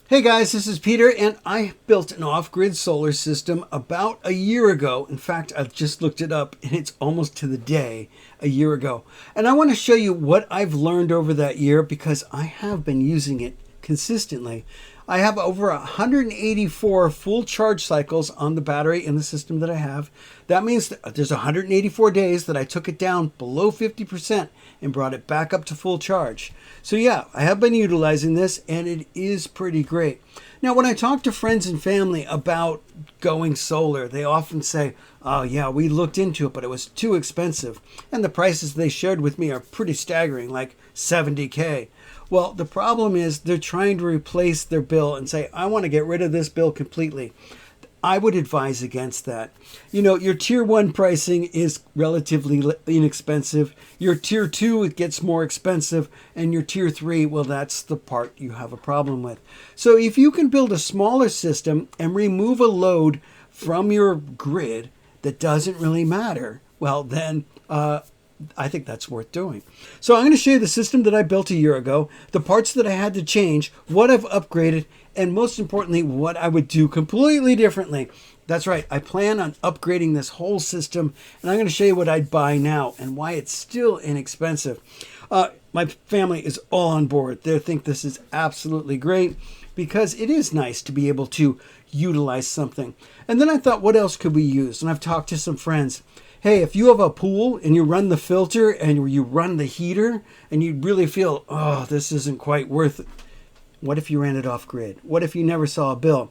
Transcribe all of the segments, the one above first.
Hey guys, this is Peter, and I built an off-grid solar system about a year ago. In fact, I've just looked it up, and it's almost to the day a year ago. And I want to show you what I've learned over that year because I have been using it consistently. I have over 184 full charge cycles on the battery in the system that I have. That means that there's 184 days that I took it down below 50% and brought it back up to full charge. So yeah, I have been utilizing this and it is pretty great. Now, when I talk to friends and family about going solar, they often say, oh yeah, we looked into it, but it was too expensive. And the prices they shared with me are pretty staggering, like $70K. Well, the problem is they're trying to replace their bill and say, I want to get rid of this bill completely. I would advise against that. You know, your tier 1 pricing is relatively inexpensive. Your tier 2, it gets more expensive. And your tier 3, well, that's the part you have a problem with. So if you can build a smaller system and remove a load from your grid that doesn't really matter, well, then I think that's worth doing. So I'm going to show you the system that I built a year ago, the parts that I had to change, what I've upgraded, and most importantly, what I would do completely differently. That's right, I plan on upgrading this whole system, and I'm going to show you what I'd buy now and why it's still inexpensive. My family is all on board. They think this is absolutely great because it is nice to be able to utilize something. And then I thought, what else could we use? And I've talked to some friends. Hey, if you have a pool and you run the filter and you run the heater and you really feel, oh, this isn't quite worth it. What if you ran it off grid? What if you never saw a bill?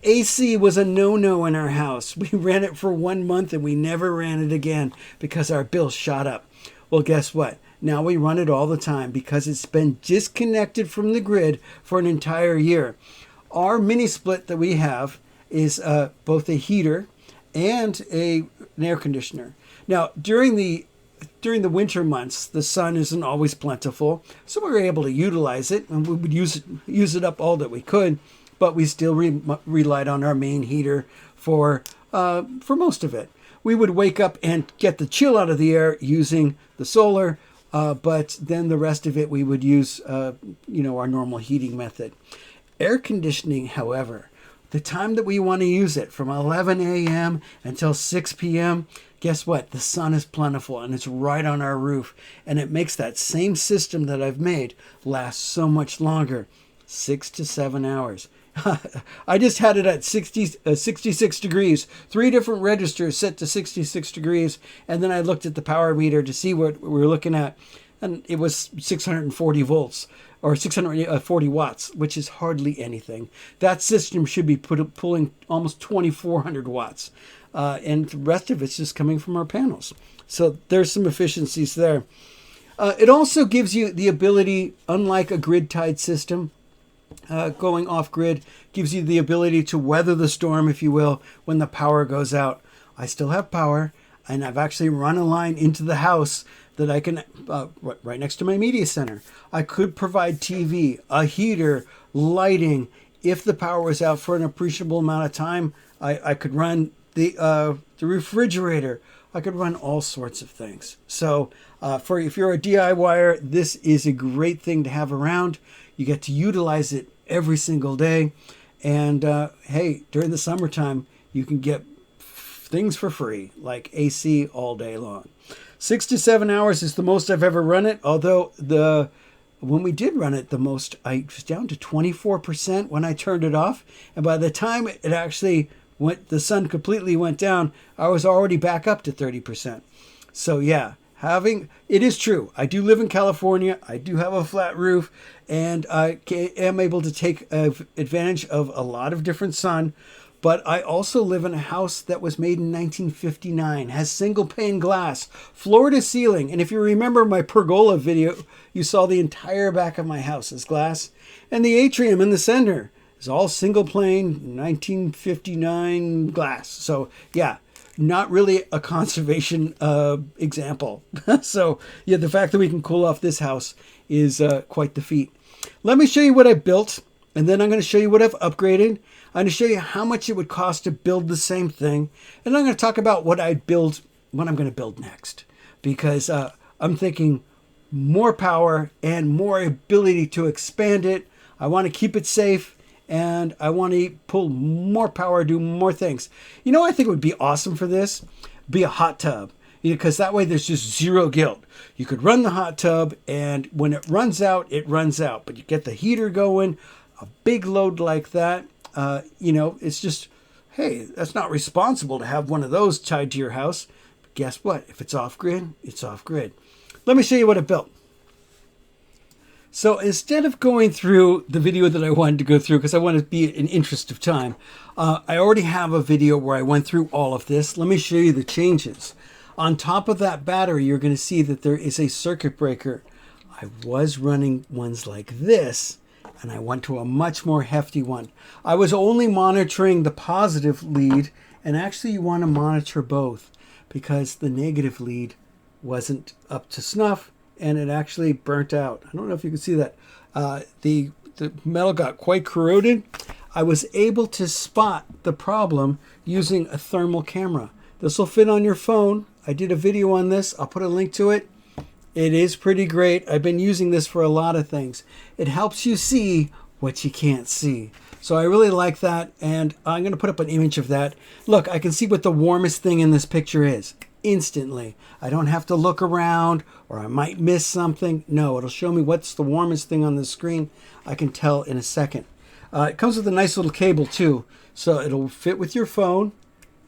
AC was a no-no in our house. We ran it for 1 month and we never ran it again because our bill shot up. Well, guess what? Now we run it all the time because it's been disconnected from the grid for an entire year. Our mini split that we have is both a heater and an air conditioner. Now, during the winter months, the sun isn't always plentiful, so we were able to utilize it, and we would use it up all that we could, but we still relied on our main heater for most of it. We would wake up and get the chill out of the air using the solar, but then the rest of it we would use our normal heating method. Air conditioning, however, the time that we want to use it, from 11 a.m. until 6 p.m., guess what? The sun is plentiful and it's right on our roof. And it makes that same system that I've made last so much longer, 6 to 7 hours. I just had it at 66 degrees, 3 different registers set to 66 degrees. And then I looked at the power meter to see what we were looking at. And it was 640 volts. Or 640 watts, which is hardly anything. That system should be pulling almost 2,400 watts. And the rest of it's just coming from our panels. So there's some efficiencies there. It also gives you the ability, unlike a grid-tied system, going off-grid, gives you the ability to weather the storm, if you will, when the power goes out. I still have power, and I've actually run a line into the house that I can, right next to my media center. I could provide TV, a heater, lighting. If the power was out for an appreciable amount of time, I could run the refrigerator. I could run all sorts of things. So if you're a DIYer, this is a great thing to have around. You get to utilize it every single day. And hey, during the summertime, you can get things for free, like AC all day long. 6 to 7 hours is the most I've ever run it. Although when we did run it the most, I was down to 24% when I turned it off. And by the time it actually the sun completely went down, I was already back up to 30%. So yeah, it is true. I do live in California. I do have a flat roof, and I am able to take advantage of a lot of different sun. But I also live in a house that was made in 1959, has single pane glass, floor to ceiling. And if you remember my pergola video, you saw the entire back of my house is glass. And the atrium in the center is all single pane, 1959 glass. So yeah, not really a conservation example. So yeah, the fact that we can cool off this house is quite the feat. Let me show you what I built, and then I'm going to show you what I've upgraded. I'm going to show you how much it would cost to build the same thing. And I'm going to talk about what I'm going to build next. Because I'm thinking more power and more ability to expand it. I want to keep it safe and I want to pull more power, do more things. You know, I think it would be awesome for this, be a hot tub, because that way there's just zero guilt. You could run the hot tub, and when it runs out, it runs out. But you get the heater going, a big load like that, it's just, hey, that's not responsible to have one of those tied to your house. But guess what? If it's off grid, it's off grid. Let me show you what I built. So instead of going through the video that I wanted to go through, because I want to be in interest of time, I already have a video where I went through all of this. Let me show you the changes. On top of that battery, you're going to see that there is a circuit breaker. I was running ones like this, and I went to a much more hefty one. I was only monitoring the positive lead, and actually you want to monitor both because the negative lead wasn't up to snuff, and it actually burnt out. I don't know if you can see that. The metal got quite corroded. I was able to spot the problem using a thermal camera. This will fit on your phone. I did a video on this. I'll put a link to it. It is pretty great. I've been using this for a lot of things. It helps you see what you can't see. So I really like that, and I'm going to put up an image of that. Look, I can see what the warmest thing in this picture is instantly. I don't have to look around or I might miss something. No, it'll show me what's the warmest thing on the screen. I can tell in a second. It comes with a nice little cable too, so it'll fit with your phone.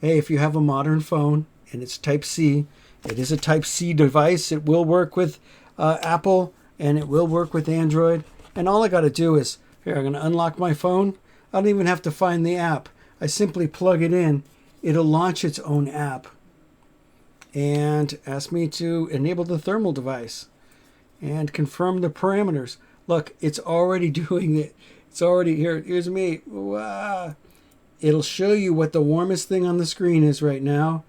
Hey, if you have a modern phone and it's Type-C, it is a Type-C device. It will work with Apple and it will work with Android. And all I got to do is, here, I'm going to unlock my phone. I don't even have to find the app. I simply plug it in. It'll launch its own app and ask me to enable the thermal device and confirm the parameters. Look, it's already doing it. It's already here. Here's me. Wow. It'll show you what the warmest thing on the screen is right now,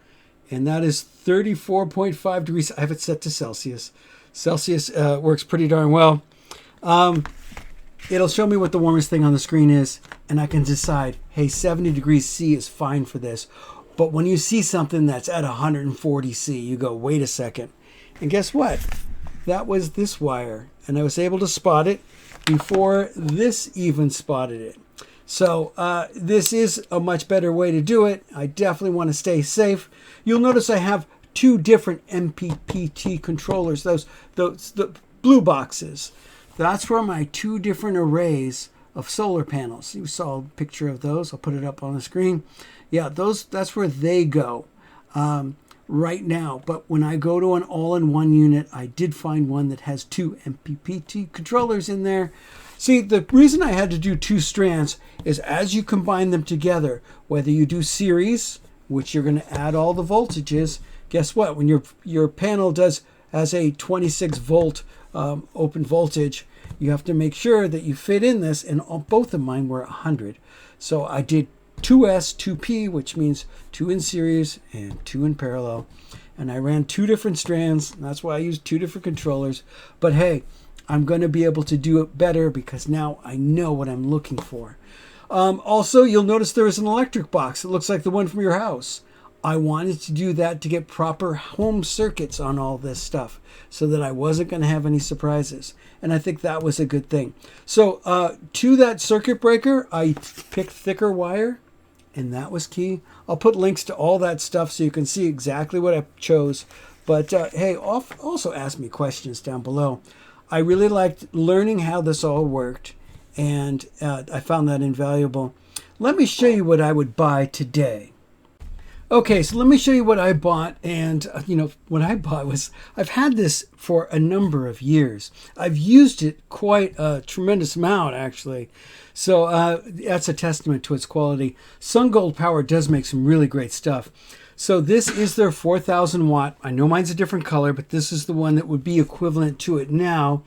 and that is 34.5 degrees. I have it set to Celsius. Celsius works pretty darn well. It'll show me what the warmest thing on the screen is, and I can decide, hey, 70 degrees C is fine for this. But when you see something that's at 140 C, you go, wait a second. And guess what? That was this wire, and I was able to spot it before this even spotted it. So this is a much better way to do it. I definitely want to stay safe. You'll notice I have two different MPPT controllers, the blue boxes. That's where my two different arrays of solar panels. You saw a picture of those. I'll put it up on the screen. Yeah, that's where they go right now. But when I go to an all-in-one unit, I did find one that has two MPPT controllers in there. See, the reason I had to do two strands is as you combine them together, whether you do series, which you're going to add all the voltages, guess what? When your panel has a 26 volt open voltage, you have to make sure that you fit in this, and both of mine were 100. So I did 2S, 2P, which means 2 in series and 2 in parallel. And I ran 2 different strands. And that's why I used 2 different controllers. But hey, I'm going to be able to do it better because now I know what I'm looking for. Also, you'll notice there is an electric box. It looks like the one from your house. I wanted to do that to get proper home circuits on all this stuff so that I wasn't going to have any surprises. And I think that was a good thing. So to that circuit breaker, I picked thicker wire, and that was key. I'll put links to all that stuff so you can see exactly what I chose. But hey, also ask me questions down below. I really liked learning how this all worked, and I found that invaluable. Let me show you what I would buy today. Okay, so let me show you what I bought. And, what I bought was, I've had this for a number of years. I've used it quite a tremendous amount, actually. So that's a testament to its quality. SunGold Power does make some really great stuff. So this is their 4,000 watt. I know mine's a different color, but this is the one that would be equivalent to it now.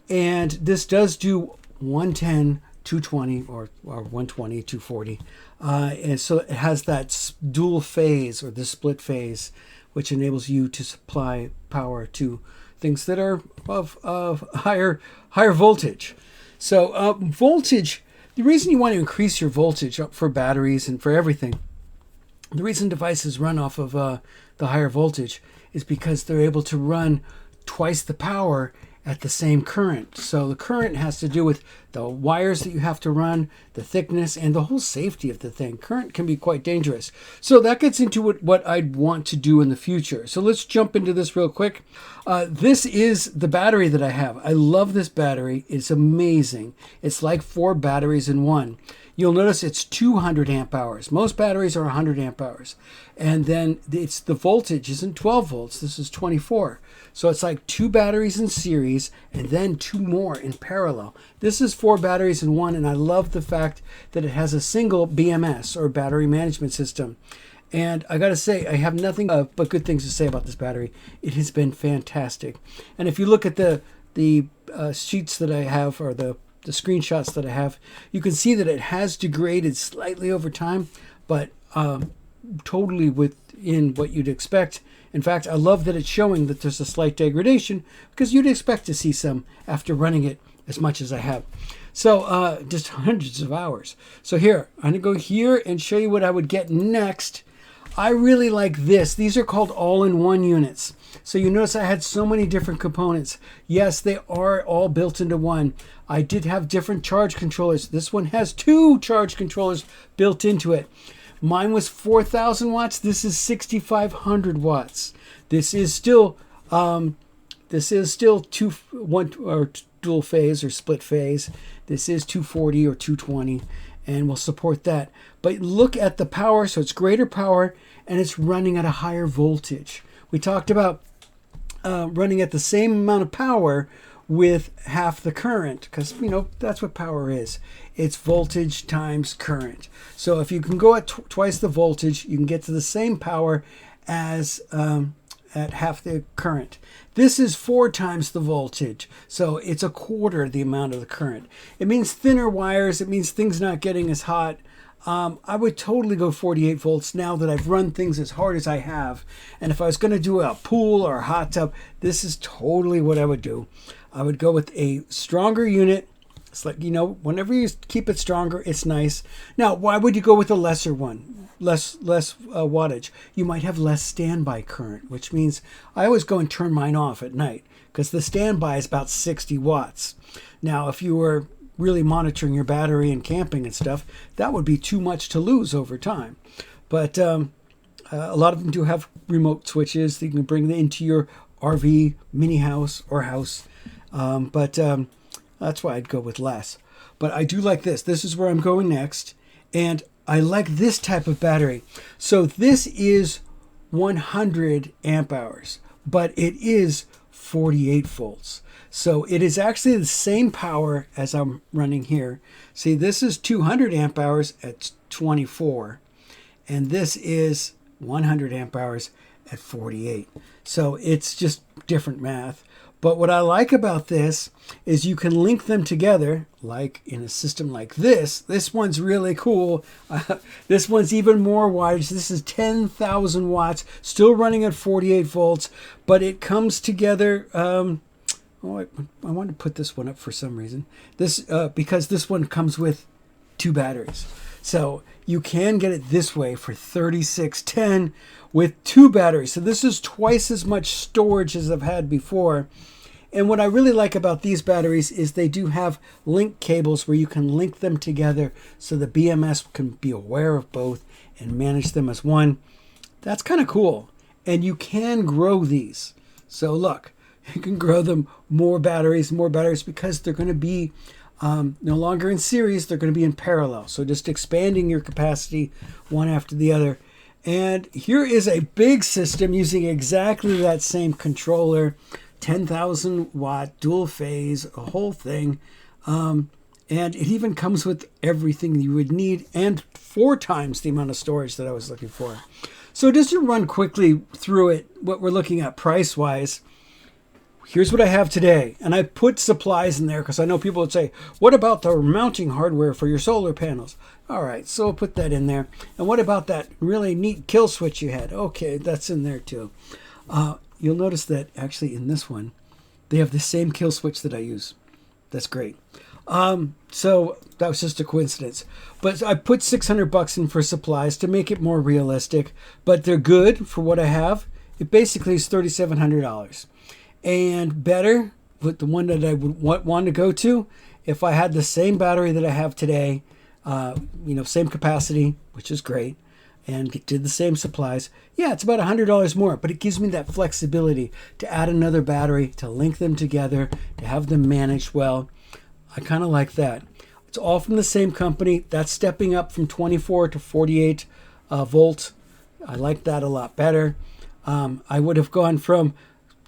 And this does do 110, 220, or 120, 240. And so it has that dual phase, or the split phase, which enables you to supply power to things that are of higher voltage. So voltage, the reason you want to increase your voltage for batteries and for everything, the reason devices run off of the higher voltage is because they're able to run twice the power at the same current. So the current has to do with the wires that you have to run, the thickness, and the whole safety of the thing. Current can be quite dangerous. So that gets into what I'd want to do in the future. So let's jump into this real quick. This is the battery that I have. I love this battery. It's amazing. It's like 4 batteries in one. You'll notice it's 200 amp hours. Most batteries are 100 amp hours. And then the voltage isn't 12 volts. This is 24. So it's like 2 batteries in series and then 2 more in parallel. This is 4 batteries in one, and I love the fact that it has a single BMS, or battery management system. And I got to say, I have nothing but good things to say about this battery. It has been fantastic. And if you look at the sheets that I have, or the screenshots that I have, you can see that it has degraded slightly over time, but totally within what you'd expect. In fact, I love that it's showing that there's a slight degradation, because you'd expect to see some after running it as much as I have. So just hundreds of hours. So here, I'm going to go here and show you what I would get next. I really like this. These are called all-in-one units. So you notice I had so many different components. Yes, they are all built into one. I did have different charge controllers. This one has 2 charge controllers built into it. Mine was 4,000 watts. This is 6,500 watts. This is still one or dual phase or split phase. This is 240 or 220, and we'll support that. But look at the power. So it's greater power, and it's running at a higher voltage. We talked about running at the same amount of power with half the current, because that's what power is. It's voltage times current. So if you can go at twice the voltage, you can get to the same power as at half the current. This is 4 times the voltage, so it's a quarter the amount of the current. It means thinner wires. It means things not getting as hot. I would totally go 48 volts now that I've run things as hard as I have. And if I was going to do a pool or a hot tub, this is totally what I would do. I would go with a stronger unit. It's like, whenever you keep it stronger, it's nice. Now, why would you go with a lesser one? Less wattage. You might have less standby current, which means I always go and turn mine off at night, because the standby is about 60 watts. Now, if you were really monitoring your battery and camping and stuff, that would be too much to lose over time. But a lot of them do have remote switches that you can bring into your RV, mini house, or house. That's why I'd go with less. But I do like this. This is where I'm going next. And I like this type of battery. So this is 100 amp hours, but it is 48 volts. So it is actually the same power as I'm running here. See, this is 200 amp hours at 24. And this is 100 amp hours at 48. So it's just different math. But what I like about this is you can link them together, like in a system like this. This one's really cool. This one's even more wattage. This is 10,000 watts, still running at 48 volts, but it comes together. I wanted to put this one up for some reason. Because this one comes with 2 batteries. So you can get it this way for $36.10 with 2 batteries. So this is twice as much storage as I've had before. And what I really like about these batteries is they do have link cables where you can link them together so the BMS can be aware of both and manage them as one. That's kind of cool. And you can grow these. So look, you can grow them more batteries, because they're going to be no longer in series. They're going to be in parallel. So just expanding your capacity one after the other. And here is a big system using exactly that same controller. 10,000 watt dual phase, a whole thing. And it even comes with everything you would need and 4 times the amount of storage that I was looking for. So just to run quickly through it, what we're looking at price wise, here's what I have today. And I put supplies in there because I know people would say, what about the mounting hardware for your solar panels? All right, so I'll put that in there. And what about that really neat kill switch you had? Okay, that's in there too. You'll notice that actually in this one, they have the same kill switch that I use. That's great. So that was just a coincidence. But I put $600 in for supplies to make it more realistic. But they're good for what I have. It basically is $3,700. And better, with the one that I would want to go to, if I had the same battery that I have today, same capacity, which is great, and did the same supplies, yeah, it's about $100 more, but it gives me that flexibility to add another battery, to link them together, to have them managed well. I kind of like that. It's all from the same company. That's stepping up from 24 to 48 volt. I like that a lot better. I would have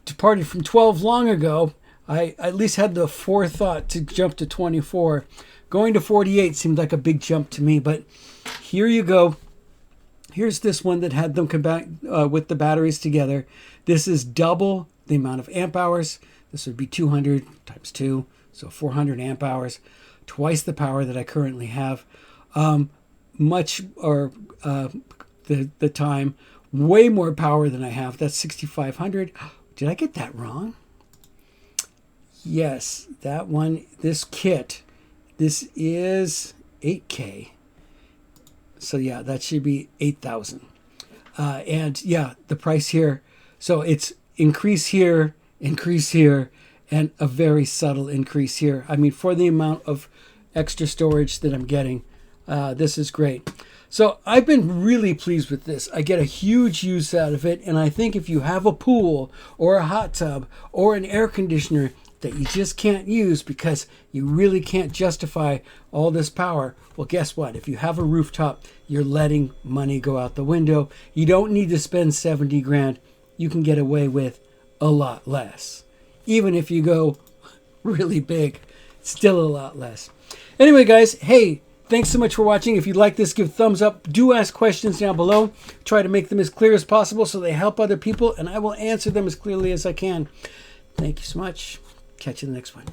departed from 12 long ago. I at least had the forethought to jump to 24. Going to 48 seemed like a big jump to me, but here you go. Here's this one that had them combine with the batteries together. This is double the amount of amp hours. This would be 200 times 2, so 400 amp hours, twice the power that I currently have. The time, way more power than I have. That's 6,500. Did I get that wrong? Yes, that one, this kit, this is 8K. So yeah, that should be 8,000. And yeah, the price here. So it's increase here, and a very subtle increase here. I mean, for the amount of extra storage that I'm getting, this is great. So I've been really pleased with this. I get a huge use out of it. And I think if you have a pool or a hot tub or an air conditioner that you just can't use because you really can't justify all this power, well, guess what? If you have a rooftop, you're letting money go out the window. You don't need to spend 70 grand. You can get away with a lot less. Even if you go really big, still a lot less. Anyway, guys, hey, thanks so much for watching. If you like this, give thumbs up. Do ask questions down below. Try to make them as clear as possible so they help other people, and I will answer them as clearly as I can. Thank you so much. Catch you in the next one.